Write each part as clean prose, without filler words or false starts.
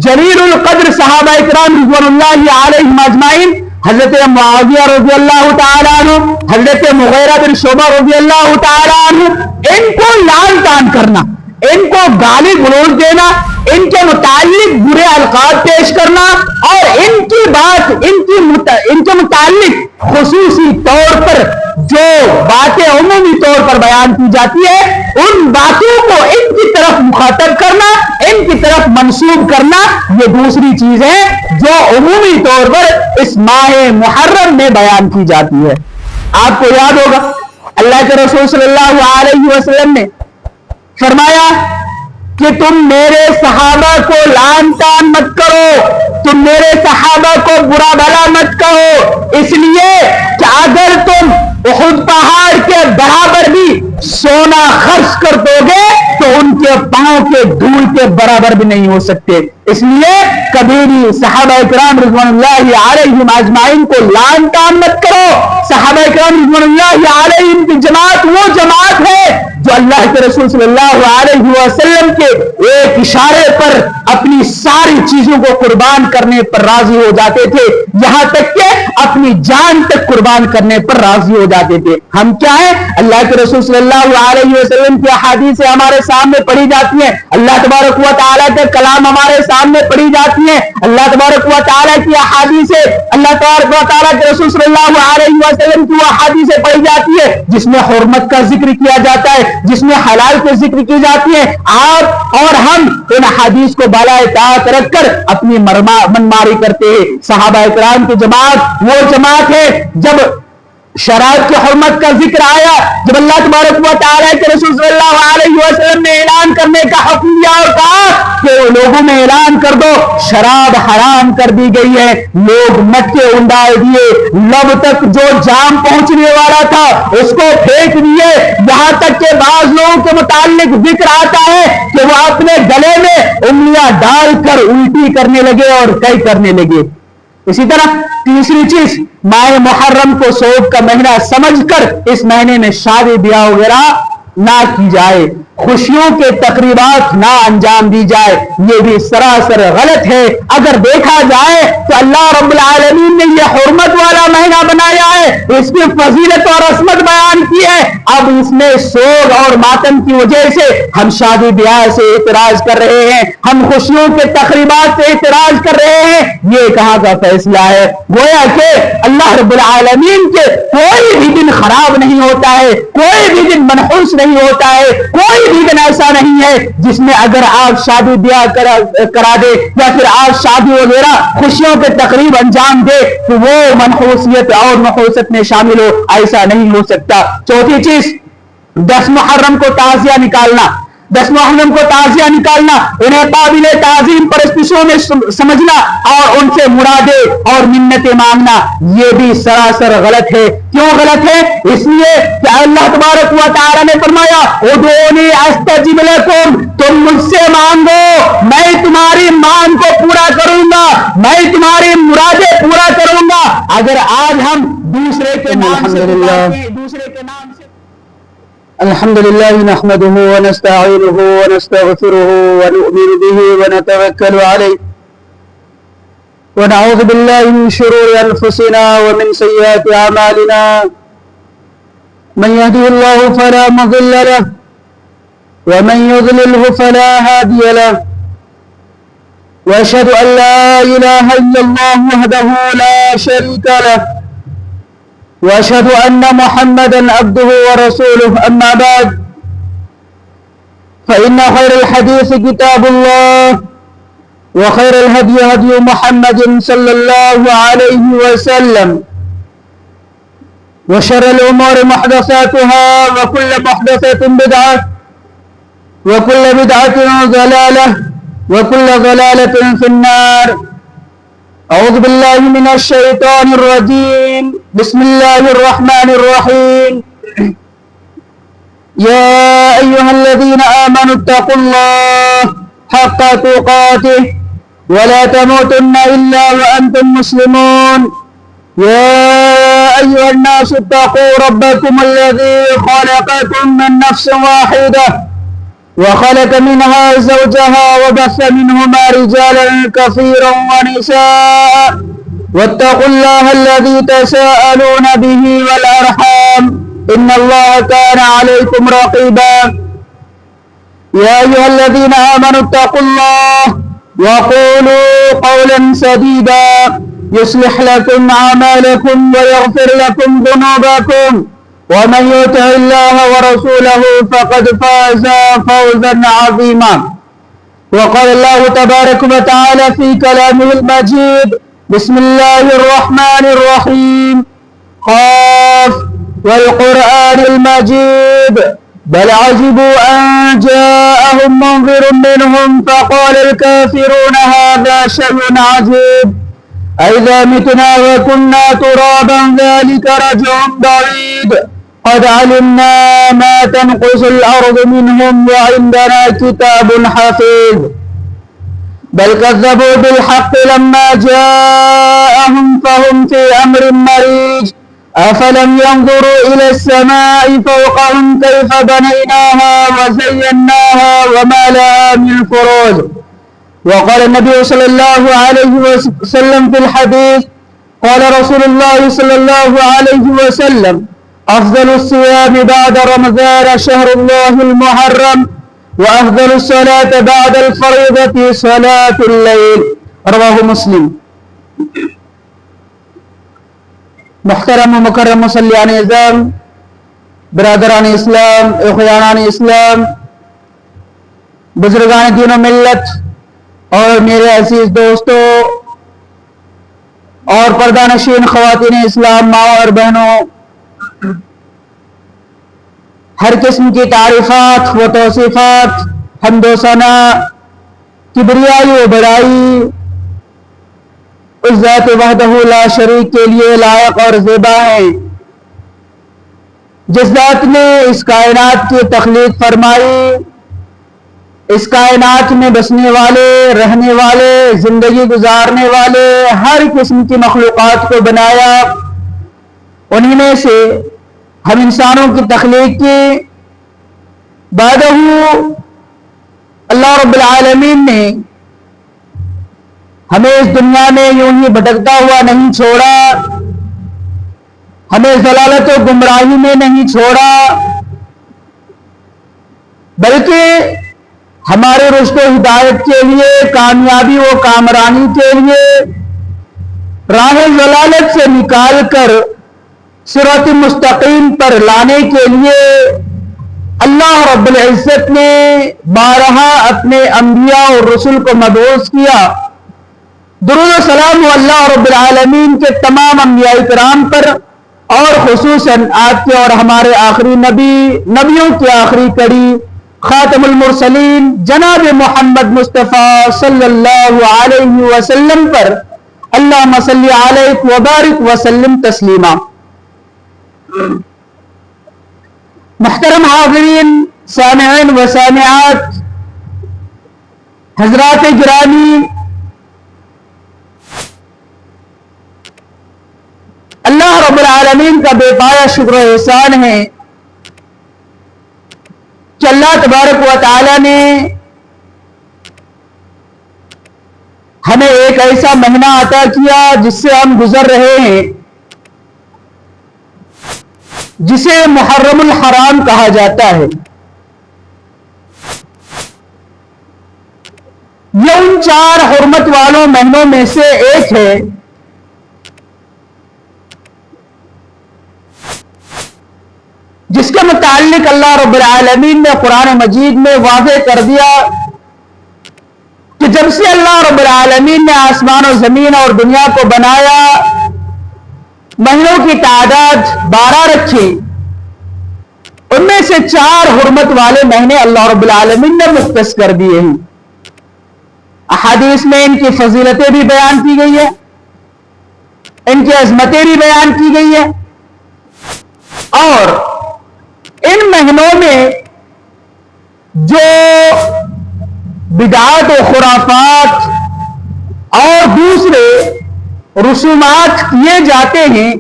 جلیل القدر صحابہ اکرام رضوان اللہ علیہم اجمعین، حضرت معاویہ رضی اللہ تعالیٰ عنہ، حضرت مغیرہ بن شعبہ رضی اللہ تعالیٰ عنہ، ان کو لعن طعن کرنا، ان کو گالی گلوچ دینا، ان کے متعلق برے القاب پیش کرنا اور ان کی بات ان کے متعلق خصوصی طور پر جو باتیں عمومی طور پر بیان کی جاتی ہے ان باتوں کو ان کی طرف مخاطب کرنا، ان کی طرف منسوب کرنا، یہ دوسری چیز ہے جو عمومی طور پر اس ماہ محرم میں بیان کی جاتی ہے۔ آپ کو یاد ہوگا اللہ کے رسول صلی اللہ علیہ وسلم نے فرمایا کہ تم میرے صحابہ کو لعن طعن مت کرو، تم میرے صحابہ کو برا بھلا مت کہو، اس لیے کہ اگر تم احد پہاڑ کے برابر بھی سونا خرچ کر دو گے تو ان کے پاؤں کے دھول کے برابر بھی نہیں ہو سکتے۔ اس لیے کبھی بھی صحابہ کرام رضوان اللہ علیہم اجمعین کو لعن طعن مت کرو۔ صحابہ کرام رضوان اللہ علیہم کی جماعت وہ جماعت ہے جو اللہ کے رسول صلی اللہ علیہ وسلم کے ایک اشارے پر اپنی ساری چیزوں کو قربان کرنے پر راضی ہو جاتے تھے، یہاں تک کہ اپنی جان تک قربان کرنے پر راضی ہو جاتے تھے۔ ہم کیا ہیں؟ اللہ کے رسول صلی اللہ علیہ وسلم کی احادیث ہمارے سامنے پڑھی جاتی ہیں، اللہ تبارک و تعالیٰ کا کلام ہمارے سامنے پڑھی جاتی ہیں، اللہ تبارک و تعالیٰ کی احادیث، اللہ تبارک و تعالیٰ کے رسول صلی اللہ علیہ وسلم کی وہ احادیث پڑھی جاتی ہے جس میں حرمت کا ذکر کیا جاتا ہے، جس میں حلال کے ذکر کی جاتی ہے۔ آپ اور ہم ان حدیث کو بالائے طاعت رکھ کر اپنی منماری کرتے ہیں۔ صحابہ کرام کی جماعت وہ جماعت ہے جب شراب کی حرمت کا ذکر آیا، جب اللہ تبارک و تعالیٰ کے رسول صلی اللہ علیہ وسلم نے اعلان کرنے کا حکم دیا اور کہا کہ لوگوں میں اعلان کر دو شراب حرام کر دی گئی ہے، لوگ مٹکے اندائے دیے، لب تک جو جام پہنچنے والا تھا اس کو پھینک دیے، یہاں تک کہ بعض لوگوں کے متعلق ذکر آتا ہے کہ وہ اپنے گلے میں انگلیاں ڈال کر الٹی کرنے لگے اور کئی کرنے لگے۔ اسی طرح تیسری چیز، ماہ محرم کو سوگ کا مہینہ سمجھ کر اس مہینے میں شادی بیاہ وغیرہ نہ کی جائے، خوشیوں کے تقریبات نہ انجام دی جائے، یہ بھی سراسر غلط ہے۔ اگر دیکھا جائے تو اللہ رب العالمین نے یہ حرمت والا مہینہ بنایا ہے، اس کی فضیلت اور عظمت بیان کی ہے، اب اس میں سوگ اور ماتم کی وجہ سے ہم شادی بیاہ سے اعتراض کر رہے ہیں، ہم خوشیوں کے تقریبات سے اعتراض کر رہے ہیں، یہ کہاں کا فیصلہ ہے؟ گویا کہ اللہ رب العالمین کے کوئی بھی دن خراب نہیں ہوتا ہے، کوئی بھی دن منحوس نہیں ہوتا ہے، کوئی بھی دن ایسا نہیں ہے جس میں اگر آپ شادی بیاہ کرا دے یا پھر آپ شادی وغیرہ خوشیوں کے تقریب انجام دے تو وہ منحوسیت اور نحوست میں شامل ہو، ایسا نہیں ہو سکتا۔ چوتھی چیز، 10 محرم کو تعزیہ نکالنا، 10 محرم کو تعزیہ نکالنا، انہیں قابل تعظیم پرستشوں میں سمجھنا اور ان سے مرادیں اور منتیں مانگنا، یہ بھی سراسر غلط ہے۔ کیوں غلط ہے؟ اس لیے کہ اللہ تبارک و تعالیٰ نے فرمایا ادعونی استجب لکم، تم مجھ سے مانگو میں تمہاری مانگ کو پورا کروں گا، میں تمہاری مرادیں پورا کروں گا۔ اگر آج ہم دوسرے کے نام سے الحمد للہ نحمده ونستعینه ونستغفره ونؤمن به ونتوکل علیہ ونعوذ باللہ من شرور انفسنا ومن سیئات اعمالنا من يهده الله فلا مضل له ومن يضلله فلا هادي له واشهد ان لا اله الا الله وحده لا شريك له وأشهد أن محمدا عبده ورسوله أما بعد فإن خير الحديث كتاب الله وخير الهدي هدي محمد صلى الله عليه وسلم وشر الأمور محدثاتها وكل محدثة بدعة وكل بدعة ضلالة وكل ضلالة في النار۔ أعوذ بالله من الشيطان الرجيم، بسم الله الرحمن الرحيم۔ يا أيها الذين آمنوا اتقوا الله حق تقاته ولا تموتن إلا وأنتم مسلمون۔ يا أيها الناس اتقوا ربكم الذي خلقكم من نفس واحدة وخلق منها زوجها وبث منهما رجالا كثيرا ونساء واتقوا الله الذي تساءلون به والأرحام إن الله كان عليكم رقيبا يا أيها الذين آمنوا اتقوا الله وقولوا قولا سديدا يصلح لكم أعمالكم ويغفر لكم ذنوبكم ومن يطع الله ورسوله فقد فاز فوزا عظيما وقال الله تبارك وتعالى في كلامه المجيد بسم الله الرحمن الرحيم قاف والقرآن المجيد بل عجبوا أن جاءهم منذر منهم فقال الكافرون هذا شيء عجيب أئذا متنا وكنا ترابا ذلك رجع بعيد قد علمنا ما تنقص الأرض منهم وعندنا كتاب حفيظ بل كذبوا بالحق لما جاءهم فهم في أمر مريج أفلم ينظروا إلى السماء فوقهم كيف بنيناها وزيناها وما لها من فروج وقال النبي صلى الله عليه وسلم في الحديث قال رسول الله صلى الله عليه وسلم أفضل الصيام بعد رمضان شهر الله المحرم وأفضل الصلاة بعد الفريضة صلاة الليل رواه مسلم محترم و مکرم مسلیان اعظام برادران اسلام اخوانان اسلام بزرگان دین و ملت اور میرے عزیز دوستوں اور پردہ نشین خواتین اسلام ماں اور بہنوں ہر قسم کی تعریفات و توصیفات حمد و ثنا کبریائی و بڑائی اس ذات وحدہ لا شریک کے لیے لائق اور زیبا ہے جس ذات نے اس کائنات کی تخلیق فرمائی اس کائنات میں بسنے والے رہنے والے زندگی گزارنے والے ہر قسم کی مخلوقات کو بنایا انہی میں سے ہم انسانوں کی تخلیق کی بعدہ اللہ رب العالمین نے ہمیں اس دنیا میں یوں ہی بھٹکتا ہوا نہیں چھوڑا ہمیں ضلالت و گمراہی میں نہیں چھوڑا بلکہ ہمارے رشد و ہدایت کے لیے کامیابی و کامرانی کے لیے راہ ضلالت سے نکال کر صراط مستقیم پر لانے کے لیے اللہ رب العزت نے بارہا اپنے انبیاء اور رسول کو مبعوث کیا درود و سلام اللہ رب العالمین کے تمام انبیاء کرام پر اور خصوصاً آپ کے اور ہمارے آخری نبیوں کی آخری کڑی خاتم المرسلین جناب محمد مصطفیٰ صلی اللہ علیہ وسلم پر اللہم صلی علیہ وبارک وسلم تسلیما محترم حاضرین سامعین و سامعات حضرات گرامی اللہ رب العالمین کا بے پایا شکر و احسان ہے کہ اللہ تبارک و تعالی نے ہمیں ایک ایسا مہینہ عطا کیا جس سے ہم گزر رہے ہیں جسے محرم الحرام کہا جاتا ہے یہ ان 4 حرمت والوں مہینوں میں سے ایک ہے جس کے متعلق اللہ رب العالمین نے قرآن مجید میں واضح کر دیا کہ جب سے اللہ رب العالمین نے آسمان و زمین اور دنیا کو بنایا مہینوں کی تعداد 12 رکھی ان میں سے 4 حرمت والے مہینے اللہ رب العالمین نے مختص کر دیے ہیں احادیث میں ان کی فضیلتیں بھی بیان کی گئی ہیں ان کی عظمتیں بھی بیان کی گئی ہیں اور ان مہینوں میں جو بدعات و خرافات اور دوسرے رسومات کیے جاتے ہیں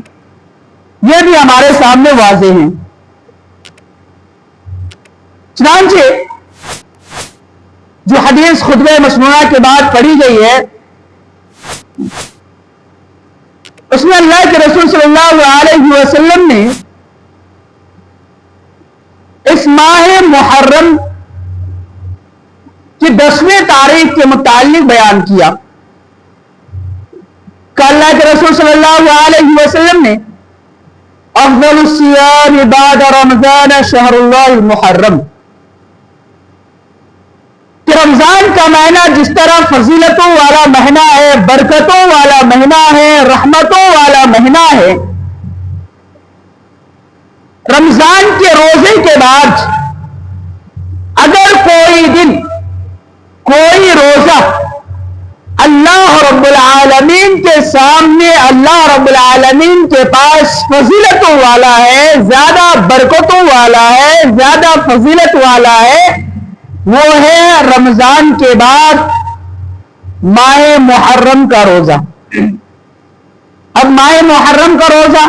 یہ بھی ہمارے سامنے واضح ہیں چنانچہ جو حدیث خطبہ مسنونہ کے بعد پڑھی گئی ہے اس میں اللہ کے رسول صلی اللہ علیہ وسلم نے اس ماہ محرم کی 10ویں تاریخ کے متعلق بیان کیا کہ اللہ کے رسول صلی اللہ علیہ وسلم نے افضل الصیام بعد رمضان شہر اللہ المحرم کہ رمضان کا مہینہ جس طرح فضیلتوں والا مہینہ ہے، برکتوں والا مہینہ ہے، رحمتوں والا مہینہ ہے، رمضان کے روزے کے بعد اگر کوئی دن کوئی روزہ اللہ رب العالمین کے سامنے اللہ رب العالمین کے پاس فضیلتوں والا ہے، زیادہ برکتوں والا ہے، زیادہ فضیلت والا ہے، وہ ہے رمضان کے بعد ماہ محرم کا روزہ۔ اب ماہ محرم کا روزہ،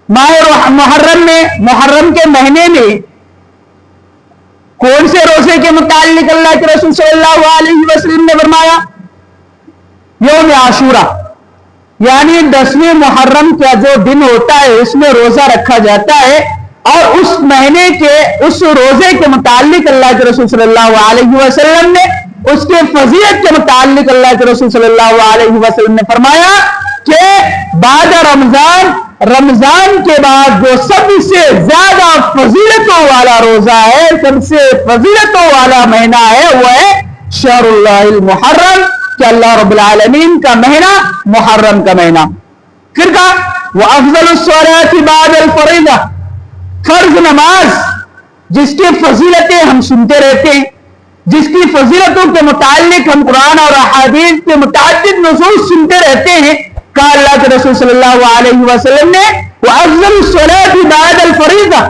ماہ محرم کے مہینے میں کون سے روزے کے متعلق اللہ کے رسول صلی اللہ علیہ وسلم نے فرمایا؟ یوم عاشورہ، یعنی 10ویں محرم کا جو دن ہوتا ہے اس میں روزہ رکھا جاتا ہے، اور اس مہینے کے اس روزے کے متعلق اللہ کے رسول صلی اللہ علیہ وسلم نے اس کے فضیلت کے متعلق اللہ کے رسول صلی اللہ علیہ وسلم نے فرمایا کہ بعد رمضان کے بعد جو سب سے زیادہ فضیلتوں والا روزہ ہے، سب سے فضیلتوں والا مہینہ ہے، وہ ہے شہر اللہ المحرم، کہ اللہ رب العالمین کا مہینہ محرم کا مہینہ۔ پھر کہا وَأَفْضَلُ الصَّلَاةِ بَعْدَ الْفَرِيضَةِ، فرض نماز جس کی فضیلتیں ہم سنتے رہتے ہیں، جس کی فضیلتوں کے متعلق ہم قرآن اور احادیث کے متعدد نصوص سنتے رہتے ہیں، کہا اللہ کے رسول صلی اللہ علیہ وسلم نے وَأَفْضَلُ الصَّلَاةِ بَعْدَ الْفَرِيضَةِ،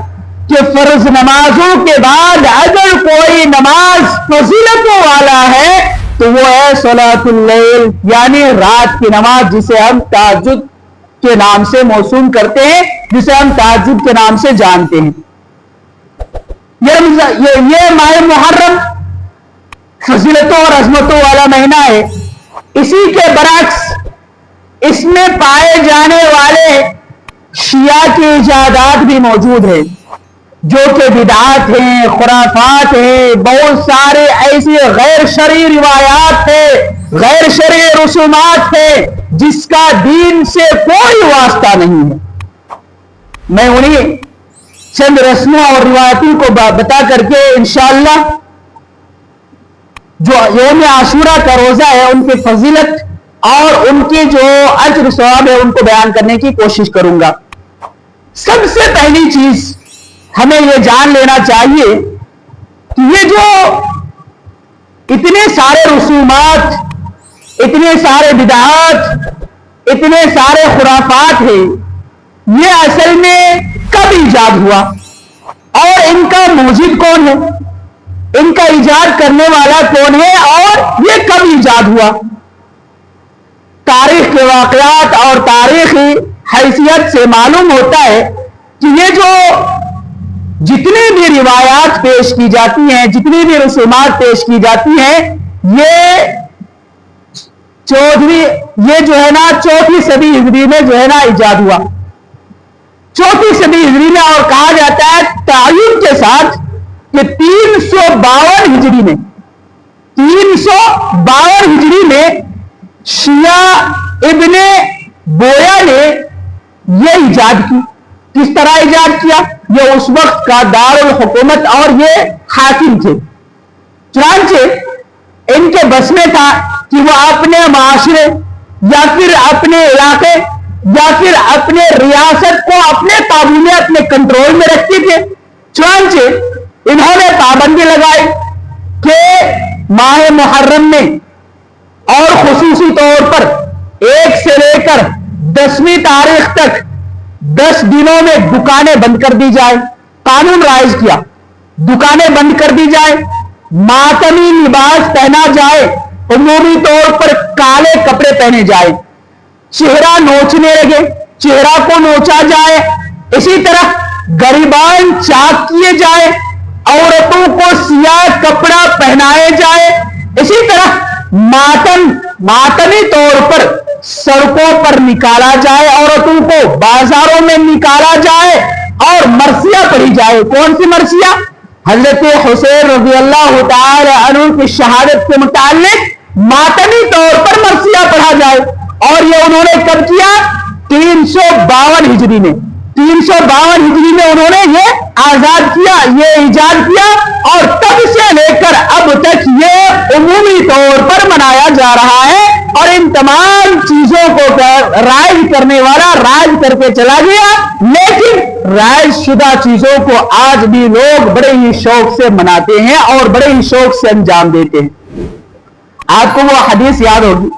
کہ فرض نمازوں کے بعد اگر کوئی نماز فضیلتوں والا ہے تو وہ ہے صلاۃ اللیل، یعنی رات کی نماز، جسے ہم تہجد کے نام سے موسوم کرتے ہیں، جسے ہم تہجد کے نام سے جانتے ہیں۔ یہ ماہ محرم فضیلتوں اور عظمتوں والا مہینہ ہے۔ اسی کے برعکس اس میں پائے جانے والے شیعہ کی ایجادات بھی موجود ہیں، جو کہ بدعات ہیں، خرافات ہیں، بہت سارے ایسی غیر شرعی روایات ہیں، غیر شرعی رسومات ہیں جس کا دین سے کوئی واسطہ نہیں ہے۔ میں انہیں چند رسموں اور روایتوں کو بتا کر کے انشاءاللہ جو یوم عاشورہ کا روزہ ہے ان کی فضیلت اور ان کی جو اجر ثواب ہے ان کو بیان کرنے کی کوشش کروں گا۔ سب سے پہلی چیز ہمیں یہ جان لینا چاہیے کہ یہ جو اتنے سارے رسومات، اتنے سارے بدعات، اتنے سارے خرافات ہیں، یہ اصل میں کب ایجاد ہوا اور ان کا موجد کون ہے، ان کا ایجاد کرنے والا کون ہے، اور یہ کب ایجاد ہوا؟ تاریخ کے واقعات اور تاریخی حیثیت سے معلوم ہوتا ہے کہ یہ جو جتنی بھی روایات پیش کی جاتی ہیں، جتنی بھی رسومات پیش کی جاتی ہیں، یہ جو ہے نا 4ویں صدی ہجری میں جو ہے نا ایجاد ہوا، 4ویں صدی ہجری میں، اور کہا جاتا ہے تعین کے ساتھ کہ 352 ہجری میں شیعہ ابن بویا نے یہ ایجاد کی۔ کس طرح ایجاد کیا؟ یہ اس وقت کا دارالحکومت اور یہ حاکم تھے، چنانچہ ان کے بس میں تھا کہ وہ اپنے معاشرے یا پھر اپنے علاقے یا پھر اپنے ریاست کو اپنے قابو میں، اپنے کنٹرول میں رکھتے تھے۔ چنانچہ انہوں نے پابندی لگائی کہ ماہ محرم میں اور خصوصی طور پر 1 سے لے کر 10ویں تاریخ تک 10 دنوں میں دکانیں بند کر دی جائے۔ قانون رائج کیا، دکانیں بند کر دی جائے، ماتمی لباس پہنا جائے، عمومی طور پر کالے کپڑے پہنے جائے، چہرہ نوچنے لگے، چہرہ کو نوچا جائے، اسی طرح غریبان چاک کیے جائے، عورتوں کو سیاہ کپڑا پہنائے جائے. اسی طرح ماتمی طور پر سڑکوں پر نکالا جائے, عورتوں کو بازاروں میں نکالا جائے اور مرثیہ پڑھی جائے. کون سی مرثیہ؟ حضرت حسین رضی اللہ تعالی عنہ کی شہادت کے متعلق ماتمی طور پر مرثیہ پڑھا جائے. اور یہ انہوں نے کب کیا؟ 352 ہجری میں. 352 ہجری میں انہوں نے یہ آزاد کیا, یہ ایجاد کیا, اور تب سے لے کر اب تک یہ عمومی طور پر منایا جا رہا ہے. اور ان تمام چیزوں کو رائج کرنے والا راج کر کے چلا گیا, لیکن رائج شدہ چیزوں کو آج بھی لوگ بڑے ہی شوق سے مناتے ہیں اور بڑے ہی شوق سے انجام دیتے ہیں. آپ کو وہ حدیث یاد ہوگی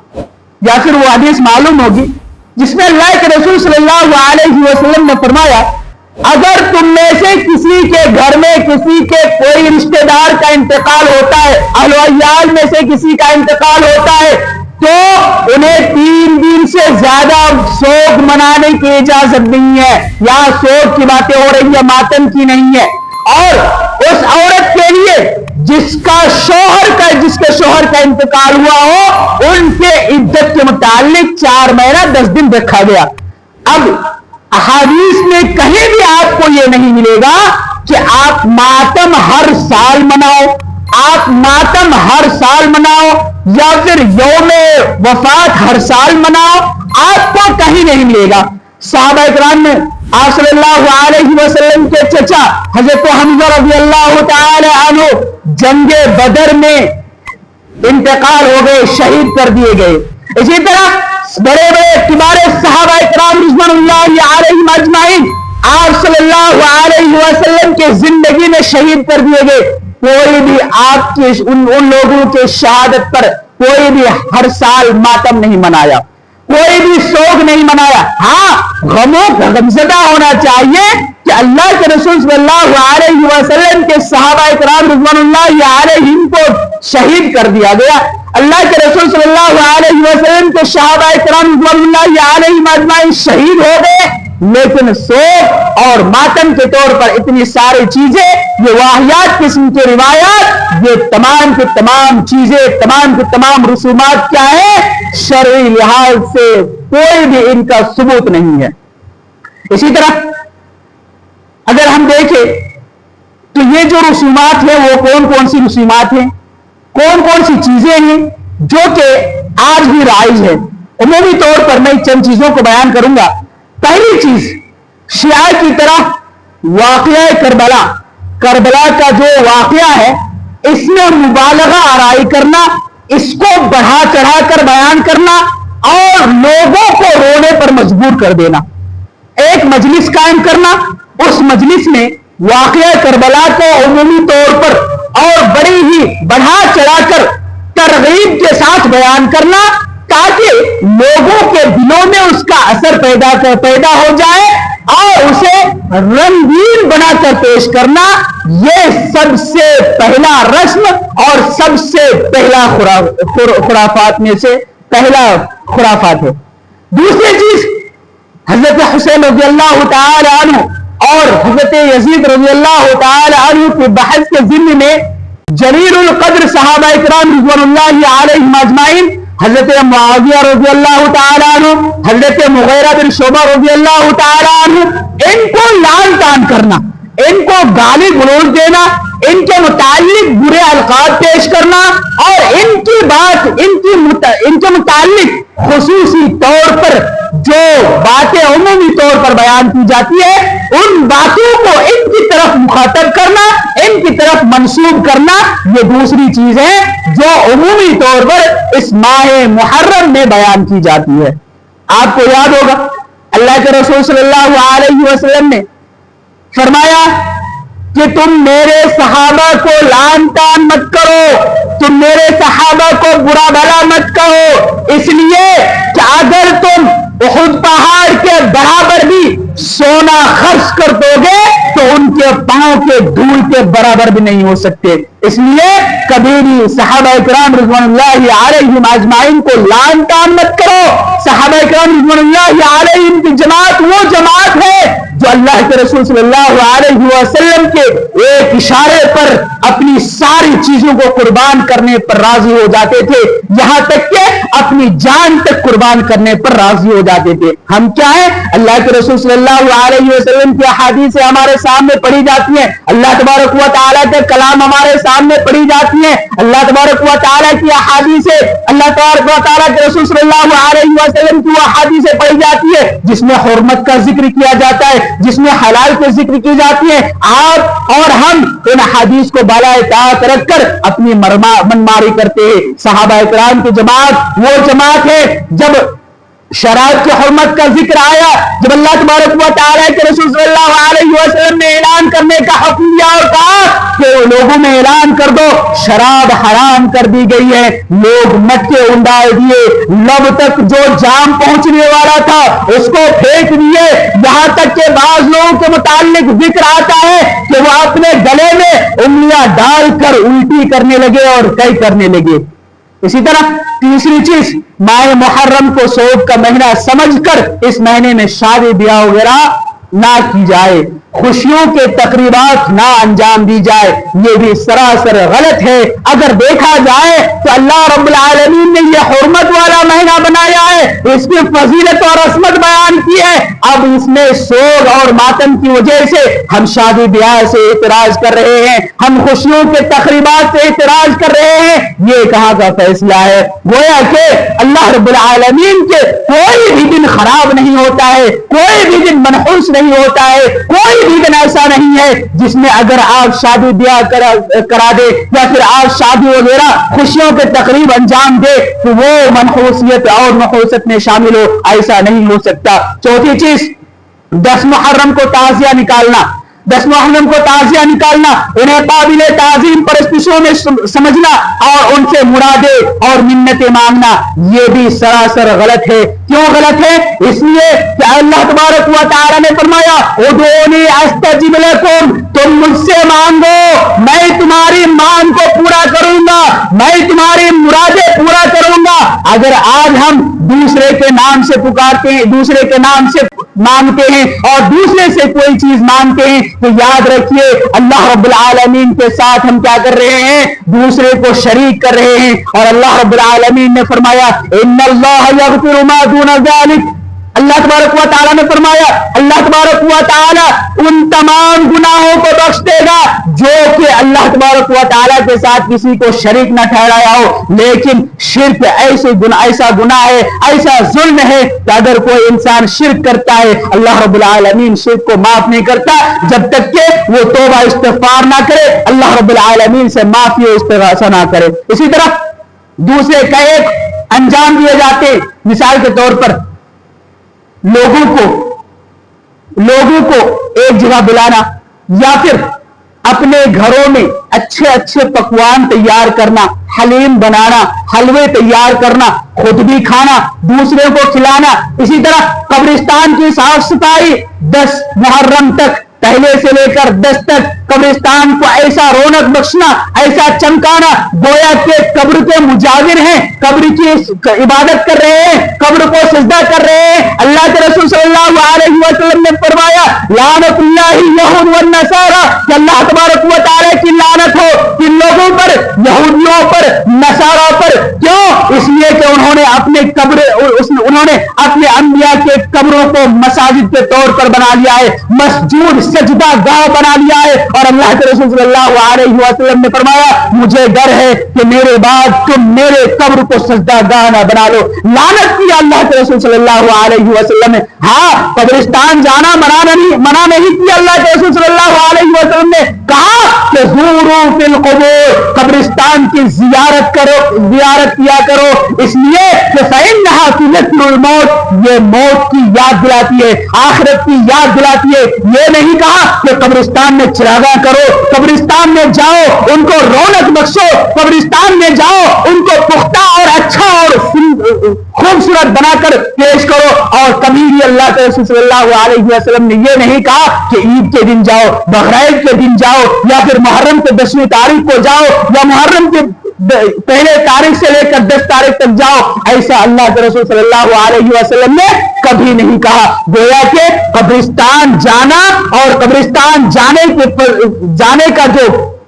یا پھر وہ حدیث معلوم ہوگی جس میں اللہ کے رسول صلی اللہ علیہ وسلم نے فرمایا, اگر تم میں سے کسی کے گھر میں کسی کے کوئی رشتہ دار کا انتقال ہوتا ہے, اہل و عیال میں سے کسی کا انتقال ہوتا ہے, تو انہیں 3 دن سے زیادہ سوگ منانے کی اجازت نہیں ہے. یہاں سوگ کی باتیں ہو رہی ہے, ماتم کی نہیں ہے. اور اس عورت کے لیے جس کے شوہر کا انتقال ہوا ہو, ان کے عدت کے متعلق 4 مہینہ 10 دن رکھا گیا. اب احادیث میں کہیں بھی آپ کو یہ نہیں ملے گا کہ آپ ماتم ہر سال مناؤ, آپ ماتم ہر سال مناؤ یا پھر یوم وفات ہر سال مناؤ, آپ کو کہیں نہیں ملے گا. صحابہ اکرام نے آپ صلی اللہ علیہ وسلم کے چچا حضرت حمزہ رضی اللہ تعالی عنہ جنگ بدر میں انتقال ہو گئے, شہید کر دیے گئے. اسی طرح بڑے بڑے کبار صحابہ اکرام رضوان اللہ علیہم اجمعین آپ صلی اللہ علیہ وسلم کے زندگی میں شہید کر دیے گئے. کوئی بھی آپ کے ان لوگوں کے شہادت پر کوئی بھی ہر سال ماتم نہیں منایا, کوئی بھی سوگ نہیں منایا. ہاں, غمزدہ ہونا چاہیے کہ اللہ کے رسول صلی اللہ علیہ وسلم کے صحابہ اکرام رضوان اللہ علیہم کو شہید کر دیا گیا. اللہ کے رسول صلی اللہ علیہ وسلم کے صحابہ اکرام رضوان اللہ علیہم اجمعین شہید ہو گئے, لیکن سوگ اور ماتم کے طور پر اتنی ساری چیزیں, یہ واہیات قسم کی روایات, یہ تمام کی تمام چیزیں, تمام کی تمام رسومات کیا ہیں؟ شرعی لحاظ سے کوئی بھی ان کا ثبوت نہیں ہے. اسی طرح اگر ہم دیکھیں تو یہ جو رسومات ہیں وہ کون کون سی رسومات ہیں, کون کون سی چیزیں ہیں جو کہ آج بھی رائج ہے. عمومی طور پر میں چند چیزوں کو بیان کروں گا. پہلی چیز, شیعہ کی طرح واقعہ کربلا کا جو واقعہ ہے اس میں مبالغہ آرائی کرنا, اس کو بڑھا چڑھا کر بیان کرنا اور لوگوں کو رونے پر مجبور کر دینا. ایک مجلس قائم کرنا, اس مجلس میں واقعہ کربلا کو عمومی طور پر اور بڑی ہی بڑھا چڑھا کر ترغیب کے ساتھ بیان کرنا تاکہ لوگوں کے دلوں میں اس کا اثر پیدا ہو جائے اور اسے رنگین بنا کر پیش کرنا, یہ سب سے پہلا رسم اور سب سے پہلا خرافات میں سے پہلا خرافات ہے. دوسری چیز, حضرت حسین رضی اللہ تعالی عنہ اور حضرت یزید رضی اللہ تعالی عنہ کے بحث کے ضمن میں جلیل القدر صحابہ اکرام رضوان اللہ علیہم اجمعین, حضرت معاویہ رضی اللہ تعالی عنہ, حضرت مغیرہ بن شعبہ رضی اللہ تعالی عنہ, ان کو لعن طعن کرنا, ان کو گالی گلوچ دینا, ان کے متعلق برے القاب پیش کرنا اور ان کی بات ان کے متعلق خصوصی طور پر جو باتیں عمومی طور پر بیان کی جاتی ہے ان باتوں کو ان کی طرف مخاطب کرنا, ان کی طرف منسوب کرنا, یہ دوسری چیز ہے جو عمومی طور پر اس ماہ محرم میں بیان کی جاتی ہے. آپ کو یاد ہوگا اللہ کے رسول صلی اللہ علیہ وسلم نے فرمایا کہ تم میرے صحابہ کو لعن طعن مت کرو, تم میرے صحابہ کو برا بھلا مت کہو, اس لیے کہ اگر تم احد پہاڑ کے برابر بھی سونا خرچ کر دو گے تو ان کے پاؤں کے دھول کے برابر بھی نہیں ہو سکتے. اس لیے کبھی بھی صحابہ اکرام رضوان اللہ علیہم اجمعین کو لعن طعن مت کرو. صحابہ اکرام رضوان اللہ علیہم کی جماعت وہ جماعت ہے جو اللہ کے رسول صلی اللہ علیہ وسلم کے ایک اشارے پر اپنی ساری چیزوں کو قربان کرنے پر راضی ہو جاتے تھے، یہاں تک کہ اپنی جان تک قربان کرنے پر راضی ہو جاتے تھے۔ ہم کیا ہیں؟ اللہ کے رسول صلی اللہ علیہ وسلم کی احادیث ہمارے سامنے پڑھی جاتی ہیں، اللہ تبارک و تعالیٰ کے کلام ہمارے سامنے پڑھی جاتی ہیں، اللہ تبارک و تعالیٰ کی احادیث، اللہ تبارک و تعالیٰ کے رسول صلی اللہ علیہ وسلم کی وہ احادیث پڑھی جاتی ہے جس میں حرمت کا ذکر کیا جاتا ہے، جس میں حلال کے ذکر کی جاتی ہے۔ آپ اور ہم ان حدیث کو بالائے طاعت رکھ کر اپنی منماری کرتے ہیں۔ صحابہ کرام کی جماعت وہ جماعت ہے جب شراب کی حرمت کا ذکر آیا، جب اللہ تبارک و تعالیٰ کے رسول صلی اللہ علیہ وسلم نے اعلان کرنے کا حکم دیا اور کہا کہ لوگوں میں اعلان کر دو شراب حرام کر دی گئی ہے، لوگ مٹکے انداز دیے، لب تک جو جام پہنچنے والا تھا اس کو پھینک دیے، یہاں تک کہ بعض لوگوں کے متعلق ذکر آتا ہے کہ وہ اپنے گلے میں انگلیاں ڈال کر الٹی کرنے لگے اور کئی کرنے لگے۔ اسی طرح تیسری چیز، ماہ محرم کو سوگ کا مہینہ سمجھ کر اس مہینے میں شادی بیاہ وغیرہ نہ کی جائے، خوشیوں کے تقریبات نہ انجام دی جائے، یہ بھی سراسر غلط ہے۔ اگر دیکھا جائے تو اللہ رب العالمین نے یہ حرمت والا مہینہ بنایا ہے، اس کی فضیلت اور عظمت بیان کی ہے، اب اس میں سوگ اور ماتم کی وجہ سے ہم شادی بیاہ سے اعتراض کر رہے ہیں، ہم خوشیوں کے تقریبات سے اعتراض کر رہے ہیں، یہ کہاں کا فیصلہ ہے؟ گویا کہ اللہ رب العالمین کے کوئی بھی دن خراب نہیں ہوتا ہے، کوئی بھی دن منحوس نہیں ہوتا ہے، کوئی بھی دن ایسا نہیں ہے جس میں اگر آپ شادی بیاہ کرا دے یا پھر آپ شادی وغیرہ خوشیوں کے تقریب انجام دے تو وہ منحوسیت اور نحوست میں شامل ہو، ایسا نہیں ہو سکتا۔ چوتھی چیز، 10 محرم کو تعزیہ نکالنا، 10 محرم کو تعزیہ نکالنا، انہیں قابل تعظیم پرستشوں میں سمجھنا اور ان سے مرادیں اور منتیں مانگنا، یہ بھی سراسر غلط ہے۔ کیوں غلط ہے؟ اس لیے کہ اللہ تبارک و تعالیٰ نے فرمایا ادعونی استجب لکم، تم مجھ سے مانگو میں تمہاری مانگ کو پورا کروں گا، میں تمہاری مرادیں پورا کروں گا۔ اگر آج ہم دوسرے کے نام سے پکارتے ہیں، دوسرے کے نام سے مانگتے ہیں اور دوسرے سے کوئی چیز مانگتے ہیں تو یاد رکھیے اللہ رب العالمین کے ساتھ ہم کیا کر رہے ہیں؟ دوسرے کو شریک کر رہے ہیں، اور اللہ رب العالمین نے فرمایا ان اللہ یغفر ما دون ذلک، اللہ تبارک و تعالیٰ نے فرمایا اللہ تبارک و تعالیٰ ان تمام گناہوں کو بخش دے گا جو کہ اللہ تبارک و تعالیٰ کے ساتھ کسی کو شریک نہ ٹھہرایا ہو، لیکن شرک ایسا گناہ ہے، ایسا ظلم ہے کہ اگر کوئی انسان شرک کرتا ہے اللہ رب العالمین شرک کو معاف نہیں کرتا جب تک کہ وہ توبہ استغفار نہ کرے، اللہ رب العالمین سے معافی و استغاثہ نہ کرے۔ اسی طرح دوسرے کا ایک انجام دیے جاتے، مثال کے طور پر لوگوں کو ایک جگہ بلانا یا پھر اپنے گھروں میں اچھے اچھے پکوان تیار کرنا، حلیم بنانا، حلوے تیار کرنا، خود بھی کھانا، دوسرے کو کھلانا۔ اسی طرح قبرستان کی صاف صفائی 10 محرم تک، پہلے سے لے کر 10 تک قبرستان کو ایسا رونق بخشنا، ایسا چمکانا گویا کہ قبر کے مجاور ہیں، قبر کی عبادت کر رہے ہیں، قبر کو سجدہ کر رہے ہیں۔ اللہ کے رسول صلی اللہ علیہ وسلم نے فرمایا لعنت اللہ یہود والنصارى، کہ اللہ تبارک و تعالیٰ کی لعنت ہو کن لوگوں پر؟ یہودیوں پر، نصارہ پر۔ کیوں؟ اس لیے کہ انہوں نے اپنے انبیاء کے قبروں کو مساجد کے طور پر بنا لیا ہے، مسجود سجدہ گاہ بنا لیا ہے، اور اللہ کے رسول صلی اللہ علیہ وسلم نے فرمایا مجھے ڈر ہے کہ میرے بعد تم میرے قبر کو سجدہ گاہ نہ بنا لو۔ لعنت کیا اللہ کے رسول صلی اللہ علیہ وسلم نے۔ ہاں، قبرستان جانا منع نہیں کیا اللہ کے رسول صلی اللہ علیہ وسلم نے، کہا کہ زوروا فی القبور، قبرستان کی زیارت کیا کرو، اس لیے کہ فإنها تذکر الموت، یہ موت کی یاد دلاتی ہے، آخرت کی یاد دلاتی ہے۔ یہ نہیں کہا کہ قبرستان میں چراغاں کرو، قبرستان میں جاؤ ان کو رونق بخشو، قبرستان میں جاؤ ان کو پختہ اور اچھا اور خوبصورت بنا کر پیش کرو، اور کبھی بھی اللہ کے رسول صلی اللہ علیہ وسلم نے یہ نہیں کہا کہ عید کے دن جاؤ، بقرعید کے دن جاؤ، یا پھر محرم کے 10ویں تاریخ کو جاؤ، یا محرم کے پہلے تاریخ سے لے کر 10 تاریخ تک جاؤ، ایسا اللہ کے رسول صلی اللہ علیہ وسلم نے کبھی نہیں کہا۔ گویا کہ قبرستان جانا اور قبرستان جانے کا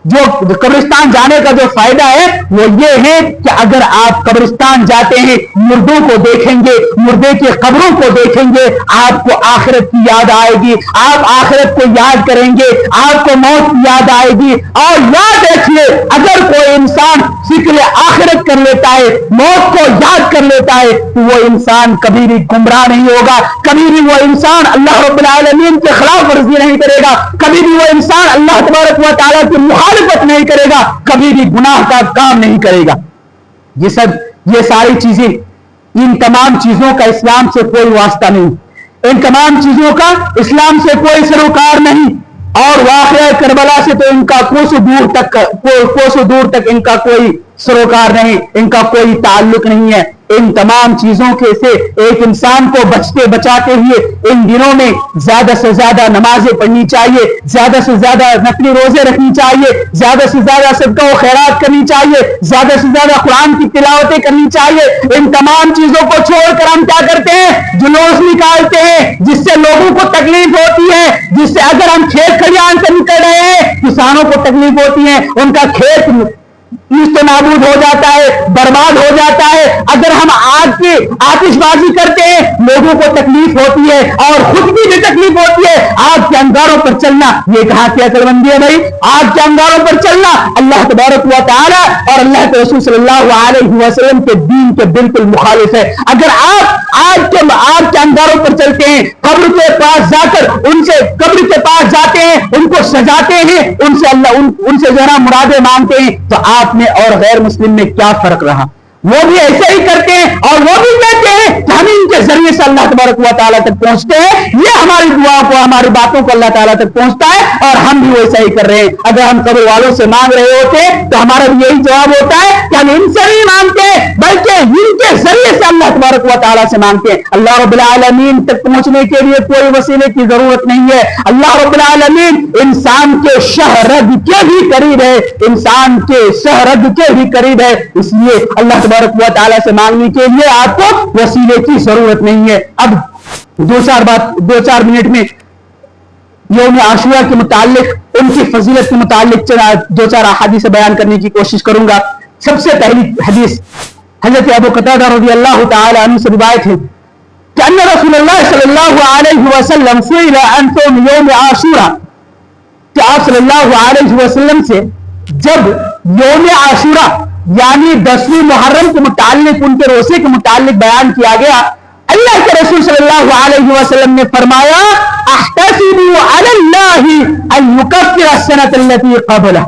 جو قبرستان جانے کا جو فائدہ ہے وہ یہ ہے کہ اگر آپ قبرستان جاتے ہیں، مردوں کو دیکھیں گے، مردے کی قبروں کو دیکھیں گے، آپ کو آخرت کی یاد آئے گی، آپ آخرت کو یاد کریں گے، آپ کو موت کی یاد آئے گی۔ اور یاد رکھیے، اگر کوئی انسان فکر آخرت کر لیتا ہے، موت کو یاد کر لیتا ہے، تو وہ انسان کبھی بھی گمراہ نہیں ہوگا، کبھی بھی وہ انسان اللہ رب العالمین کے خلاف ورزی نہیں کرے گا، کبھی بھی وہ انسان اللہ تبارک و تعالیٰ کی مخالفت نہیں کرے گا، کبھی بھی گناہ کا کام نہیں کرے گا۔ یہ ساری چیزیں، ان تمام چیزوں کا اسلام سے کوئی واسطہ نہیں، ان تمام چیزوں کا اسلام سے کوئی سروکار نہیں، اور واقعہ کربلا سے تو ان کا کوسوں دور تک ان کا کوئی سروکار نہیں، ان کا کوئی تعلق نہیں ہے۔ ان تمام چیزوں سے ایک انسان کو بچتے بچاتے ہوئے ان دنوں میں زیادہ سے زیادہ نمازیں پڑھنی چاہیے، زیادہ سے زیادہ نفلی روزے رکھنی چاہیے، زیادہ سے زیادہ صدقہ و خیرات کرنی چاہیے، زیادہ سے زیادہ قرآن کی تلاوتیں کرنی چاہیے۔ ان تمام چیزوں کو چھوڑ کر ہم کیا کرتے ہیں؟ جلوس نکالتے ہیں، جس سے لوگوں کو تکلیف ہوتی ہے، جس سے اگر ہم کھیت کھلیان سے نکل رہے ہیں، کسانوں کو تکلیف ہوتی ہے، ان کا کھیت نیست و نابود ہو جاتا ہے، برباد ہو جاتا ہے۔ اگر ہم آگ کی آتش بازی کرتے ہیں، لوگوں کو تکلیف ہوتی ہے اور خود بھی تکلیف ہوتی ہے۔ آگ کے انگاروں پر چلنا یہ کہاں کی عقل مندی ہے بھائی؟ آگ کے انگاروں پر چلنا اللہ تبارک و تعالی اور اللہ کے رسول صلی اللہ علیہ وسلم کے دین کے بالکل مخالف ہے۔ اگر آپ آگ کے انگاروں پر چلتے ہیں، قبر کے پاس جا کر قبر کے پاس جاتے ہیں، ان کو سجاتے ہیں، ان سے ذرا مرادیں مانگتے ہیں، تو آپ میں اور غیر مسلم میں کیا فرق رہا؟ وہ بھی ایسے ہی کرتے ہیں اور وہ بھی کہتے ہیں کہ ہم ان کے ذریعے سے اللہ تبارک و تعالیٰ تک پہنچتے ہیں، یہ ہماری دعا کو، ہماری باتوں کو اللہ تعالیٰ تک پہنچتا ہے، اور ہم بھی ویسا ہی کر رہے ہیں۔ اگر ہم قبر والوں سے مانگ رہے ہوتے تو ہمارا بھی یہی جواب ہوتا ہے کہ ہم ان سے نہیں مانگتے، بلکہ ان کے ذریعے سے اللہ تبارک و تعالیٰ سے مانگتے ہیں۔ اللہ رب العالمین تک پہنچنے کے لیے کوئی وسیلے کی ضرورت نہیں ہے۔ اللہ رب العالمین انسان کے شہرد کے بھی قریب ہے، انسان کے شہرد کے بھی قریب ہے، اس لیے اللہ تبارک و تعالیٰ سے مانگنے کے لیے آپ کو وسیلے کی ضرورت نہیں ہے۔ اب دو چار منٹ میں یوم عاشورہ کے متعلق، ان کی فضیلت کے متعلق دو چار احادیث بیان کرنے کی کوشش کروں گا۔ سب سے پہلی حدیث حضرت ابو قتادہ رضی اللہ تعالی عنہ سے روایت ہے کہ ان رسول اللہ صلی اللہ علیہ وسلم سئل عن صوم یوم عاشورہ، کہ آپ صلی اللہ علیہ وسلم سے جب یوم عاشورہ یعنی 10ویں محرم کے متعلق، ان کے روزے کے متعلق بیان کیا گیا، اللہ کے رسول صلی اللہ علیہ وسلم نے فرمایا احتسب علی اللہ ان یکفر السنۃ التي قبلہ،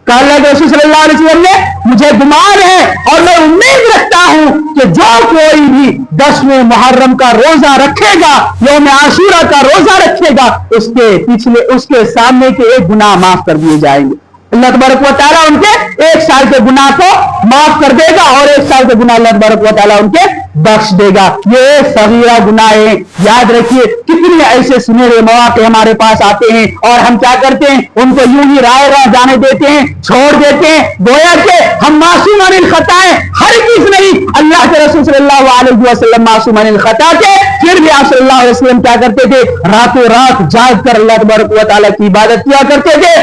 کہ اللہ کے رسول صلی اللہ علیہ وسلم نے مجھے گمان ہے اور میں امید رکھتا ہوں کہ جو کوئی بھی 10ویں محرم کا روزہ رکھے گا، یوم عاشورہ کا روزہ رکھے گا، اس کے سامنے کے ایک گناہ معاف کر دیے جائیں گے۔ اللہ تبارک و تعالیٰ ان کے 1 سال کے گناہ کو معاف کر دے گا، اور 1 سال کے گناہ اللہ تبارک و تعالیٰ ان کے بخش دے گا۔ یہ صغیرہ گناہ ہے، یاد رکھیے۔ کتنے ایسے سنہرے مواقع ہمارے پاس آتے ہیں اور ہم کیا کرتے ہیں؟ ان کو یوں ہی راہ جانے دیتے ہیں، چھوڑ دیتے ہیں، گویا کہ ہم معصوم عن الخطا ہیں۔ ہرگز نہیں، اللہ کے رسول صلی اللہ علیہ وسلم معصوم عن الخطا تھے، پھر بھی آپ صلی اللہ علیہ وسلم کیا کرتے تھے؟ راتوں رات جاگ کر اللہ تبارک و تعالیٰ کی عبادت کیا کرتے تھے،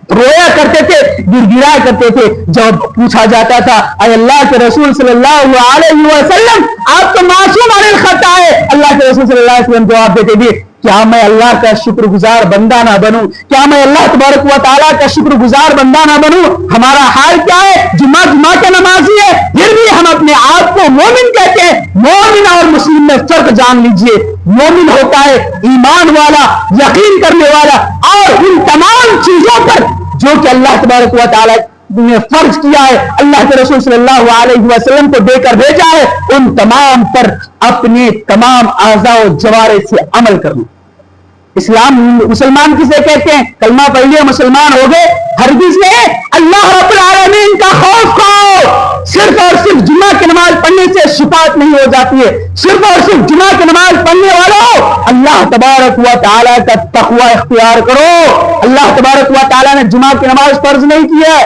رویا کرتے تھے، گر گرایا کرتے تھے۔ جب پوچھا جاتا تھا اے اللہ کے رسول صلی اللہ علیہ وسلم آپ تو معصوم عن الخطا ہے، اللہ کے رسول صلی اللہ علیہ وسلم جواب دیتے تھے کیا میں اللہ کا شکر گزار بندہ نہ بنوں؟ کیا میں اللہ تبارک و تعالیٰ کا شکر گزار بندہ نہ بنوں؟ ہمارا حال کیا ہے؟ جمعہ کے نمازی ہے، پھر بھی ہم اپنے آپ کو مومن کہتے ہیں۔ مومن اور مسلم میں فرق جان لیجئے۔ مومن ہوتا ہے ایمان والا، یقین کرنے والا، اور ان تمام چیزوں پر جو کہ اللہ تبارک و تعالیٰ نے فرض کیا ہے، اللہ کے رسول صلی اللہ علیہ وسلم کو دے کر بھیجا ہے، ان تمام پر اپنے تمام اعضاء و جوارح سے عمل کرنا۔ اسلام مسلمان کسے کہتے ہیں؟ کلمہ پڑھ لیا مسلمان ہو گئے؟ ہرگز نہیں۔ اللہ رب العالمین کا خوف کھاؤ۔ صرف اور صرف جمعہ کی نماز پڑھنے سے شفاعت نہیں ہو جاتی ہے، صرف اور صرف جمعہ کی نماز پڑھنے والوں اللہ تبارک و تعالیٰ کا تقوی اختیار کرو۔ اللہ تبارک و تعالیٰ نے جمعہ کی نماز فرض نہیں کی ہے،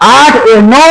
8, 9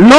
9